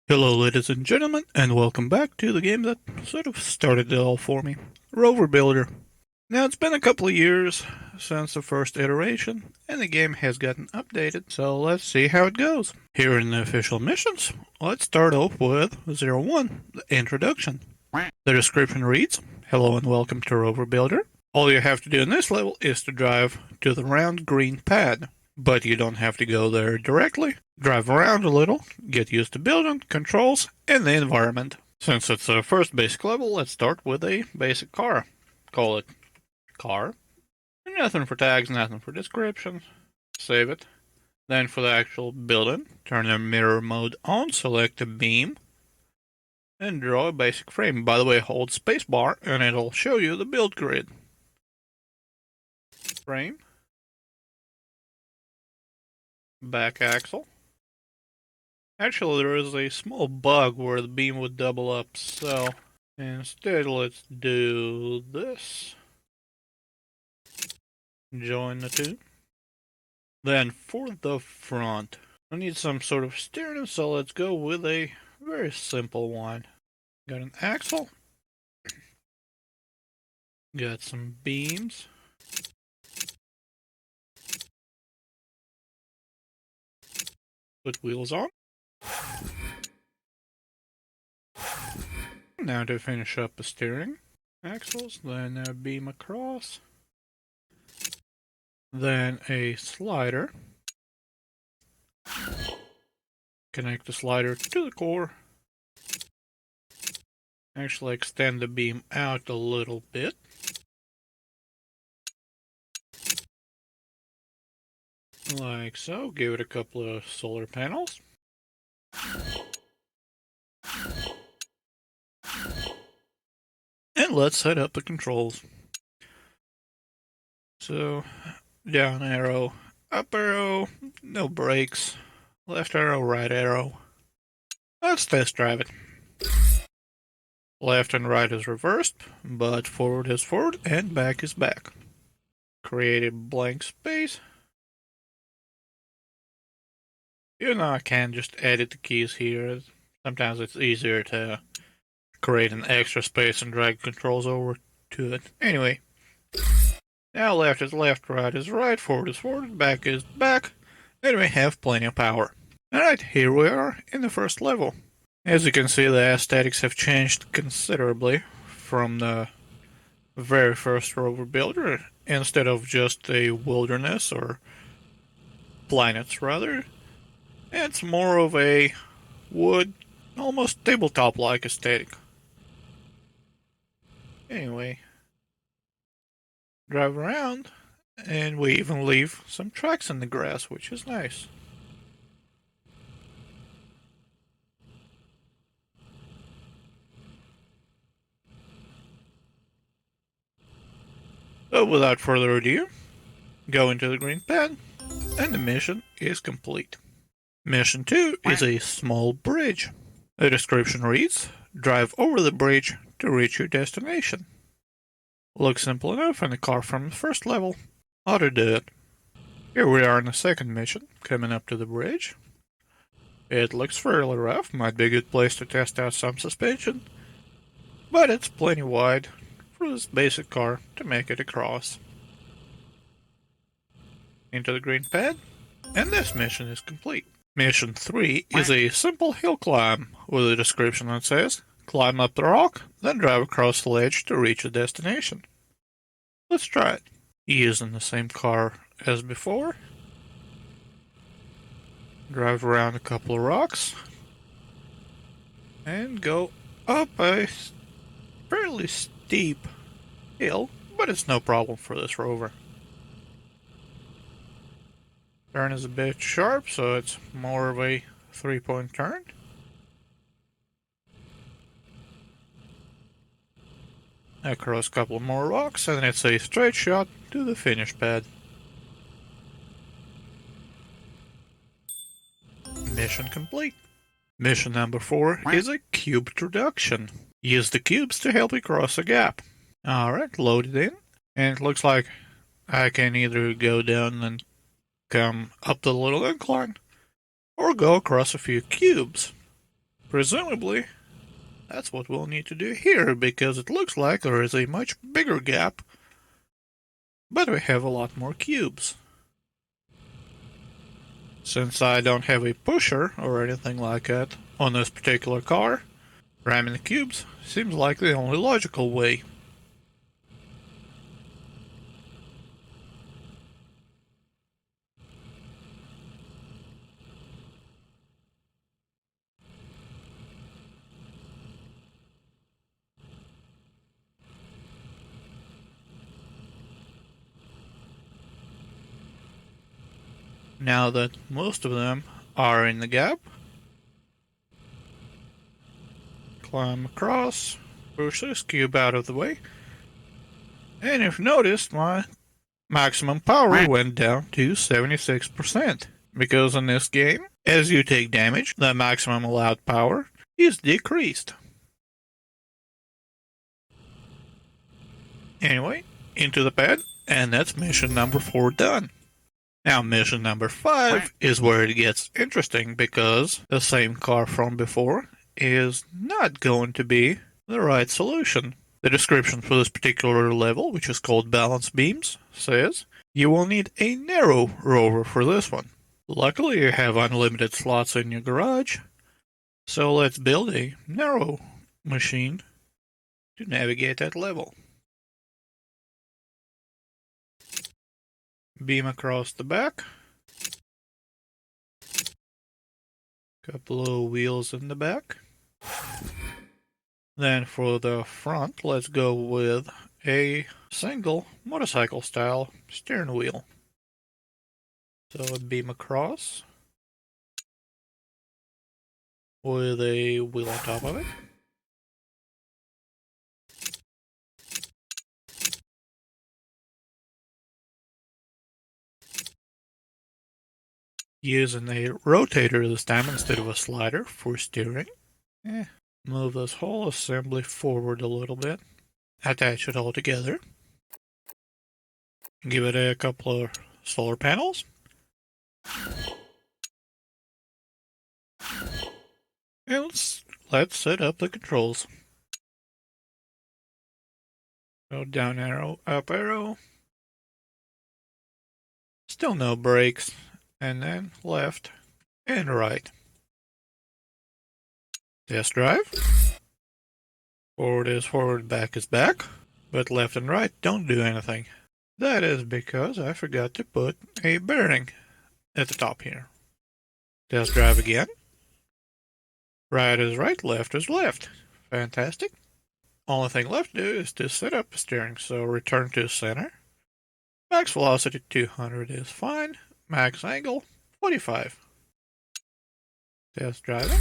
Hello ladies and gentlemen, and welcome back to the game that sort of started it all for me, Rover Builder. Now it's been a couple of years since the first iteration, and the game has gotten updated, so let's see how it goes. Here in the official missions, let's start off with 01, the introduction. The description reads, "Hello and welcome to Rover Builder. All you have to do in this level is to drive to the round green pad. But you don't have to go there directly. Drive around a little, get used to building, controls, and the environment. Since it's the first basic level, let's start with a basic car. Call it car. Nothing for tags, nothing for description. Save it. Then for the actual building, turn the mirror mode on, select a beam, and draw a basic frame. By the way, hold spacebar and it'll show you the build grid. Frame. Back axle. Actually, there is a small bug where the beam would double up, so instead let's do this. Join the two. Then for the front, I need some sort of steering, so let's go with a very simple one. Got an axle. Got some beams. Put wheels on. Now to finish up the steering axles, then a beam across. Then a slider. Connect the slider to the core. Actually extend the beam out a little bit. Like so. Give it a couple of solar panels. And let's set up the controls. So, down arrow, up arrow, no brakes, left arrow, right arrow. Let's test drive it. Left and right is reversed, but forward is forward and back is back. Create a blank space. You know, I can just edit the keys here. Sometimes it's easier to create an extra space and drag controls over to it. Anyway, now left is left, right is right, forward is forward, back is back, and we have plenty of power. Alright, here we are in the first level. As you can see, the aesthetics have changed considerably from the very first Rover Builder. Instead of just a wilderness, or planets rather, it's more of a wood, almost tabletop-like aesthetic. Anyway, drive around, and we even leave some tracks in the grass, which is nice. So without further ado, go into the green pad, and the mission is complete. Mission 2 is a small bridge. The description reads, drive over the bridge to reach your destination. Looks simple enough in the car from the first level. How to do it. Here we are in the second mission, coming up to the bridge. It looks fairly rough, might be a good place to test out some suspension, but it's plenty wide for this basic car to make it across. Into the green pad, and this mission is complete. Mission 3 is a simple hill climb with a description that says, climb up the rock, then drive across the ledge to reach a destination. Let's try it. Using the same car as before. Drive around a couple of rocks. And go up a fairly steep hill, but it's no problem for this rover. Turn is a bit sharp, so it's more of a 3-point turn. Across a couple more rocks, and it's a straight shot to the finish pad. Mission complete. Mission number 4 is a cube introduction. Use the cubes to help you cross a gap. Alright, load it in, and it looks like I can either go down and come up the little incline, or go across a few cubes. Presumably, that's what we'll need to do here, because it looks like there is a much bigger gap, but we have a lot more cubes. Since I don't have a pusher or anything like that on this particular car, ramming the cubes seems like the only logical way. Now that most of them are in the gap, climb across, push this cube out of the way, and if you noticed, my maximum power went down to 76%, because in this game, as you take damage, the maximum allowed power is decreased. Anyway, into the pad, and that's mission number 4 done. Now mission number 5 is where it gets interesting, because the same car from before is not going to be the right solution. The description for this particular level, which is called Balance Beams, says you will need a narrow rover for this one. Luckily you have unlimited slots in your garage, so let's build a narrow machine to navigate that level. Beam across the back. Couple of wheels in the back. Then for the front, let's go with a single motorcycle style steering wheel. So a beam across with a wheel on top of it. Using a rotator this time instead of a slider for steering. Move this whole assembly forward a little bit. Attach it all together. Give it a couple of solar panels. And let's set up the controls. Go down arrow, up arrow. Still no brakes. And then left and right. Test drive. Forward is forward, back is back. But left and right don't do anything. That is because I forgot to put a bearing at the top here. Test drive again. Right is right, left is left. Fantastic. Only thing left to do is to set up the steering. So return to center. Max velocity 200 is fine. Max angle 45. Test driving.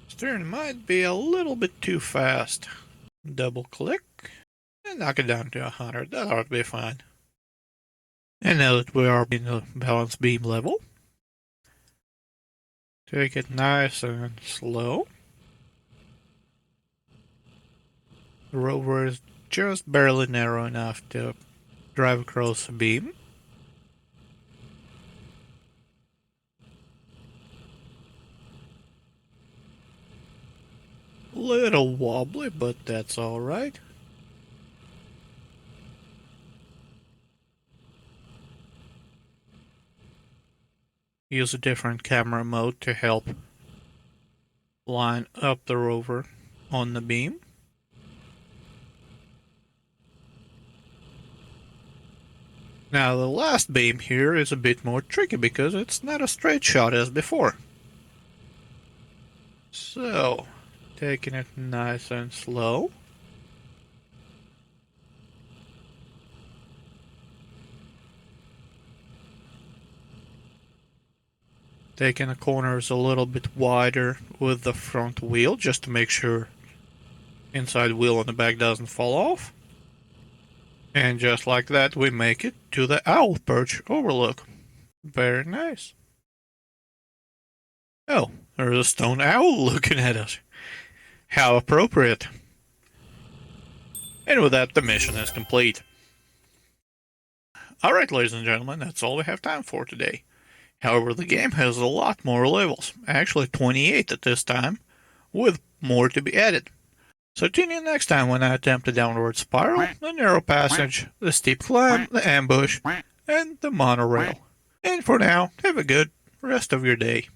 Steering might be a little bit too fast. Double click and knock it down to 100. That ought to be fine. And now that we are in the balance beam level, take it nice and slow. The rover is just barely narrow enough to drive across the beam. Little wobbly, but that's alright. Use a different camera mode to help line up the rover on the beam. Now the last beam here is a bit more tricky because it's not a straight shot as before. So, taking it nice and slow. Taking the corners a little bit wider with the front wheel just to make sure inside wheel on the back doesn't fall off. And just like that, we make it to the owl perch overlook. Very nice. Oh, there's a stone owl looking at us. How appropriate. And with that, the mission is complete. Alright, ladies and gentlemen, that's all we have time for today. However, the game has a lot more levels, actually 28 at this time, with more to be added. So tune in next time when I attempt a downward spiral, the narrow passage, the steep climb, the ambush, and the monorail. And for now, have a good rest of your day.